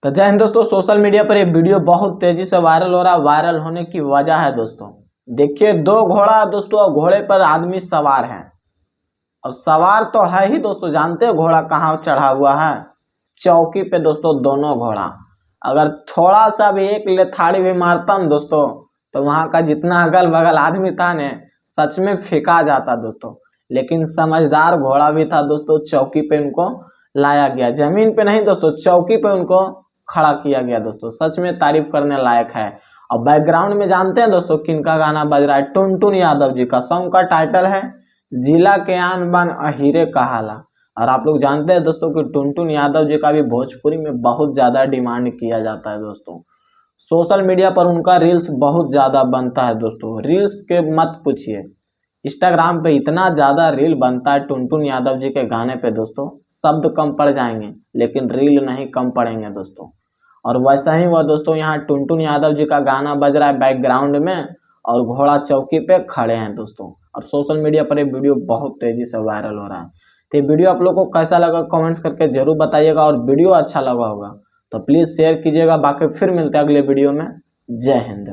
तो जय हिंद दोस्तों, सोशल मीडिया पर ये वीडियो बहुत तेजी से वायरल हो रहा है। वायरल होने की वजह है दोस्तों, देखिए दो घोड़ा दोस्तों, घोड़े पर आदमी सवार है। और सवार तो है ही दोस्तों, जानते हो घोड़ा कहाँ चढ़ा हुआ है? चौकी पे दोस्तों दोनों घोड़ा। अगर थोड़ा सा भी एक लेथाड़ी भी मारता ना दोस्तों, तो वहां का जितना अगल बगल आदमी था ने सच में फेंका जाता दोस्तों। लेकिन समझदार घोड़ा भी था दोस्तों, चौकी पे उनको लाया गया, जमीन पे नहीं दोस्तों, चौकी पे उनको खड़ा किया गया दोस्तों। सच में तारीफ करने लायक है। और बैकग्राउंड में जानते हैं दोस्तों किनका गाना बज रहा है? टुनटुन यादव जी का। सॉन्ग का टाइटल है जिला के आन बान अहिरे कहाला। और आप लोग जानते हैं दोस्तों कि टुनटुन यादव जी का भी भोजपुरी में बहुत ज्यादा डिमांड किया जाता है दोस्तों। सोशल मीडिया पर उनका रील्स बहुत ज्यादा बनता है दोस्तों। रील्स के मत पूछिए, इंस्टाग्राम पे इतना ज्यादा रील बनता है टुनटुन यादव जी के गाने पे दोस्तों, शब्द कम पड़ जाएंगे लेकिन रील नहीं कम पड़ेंगे दोस्तों। और वैसा ही हुआ दोस्तों, यहाँ टुनटुन यादव जी का गाना बज रहा है बैकग्राउंड में और घोड़ा चौकी पे खड़े हैं दोस्तों। और सोशल मीडिया पर ये वीडियो बहुत तेजी से वायरल हो रहा है। तो ये वीडियो आप लोग को कैसा लगा कमेंट्स करके जरूर बताइएगा। और वीडियो अच्छा लगा होगा तो प्लीज शेयर कीजिएगा। बाकी फिर मिलते हैं अगले वीडियो में। जय हिंद।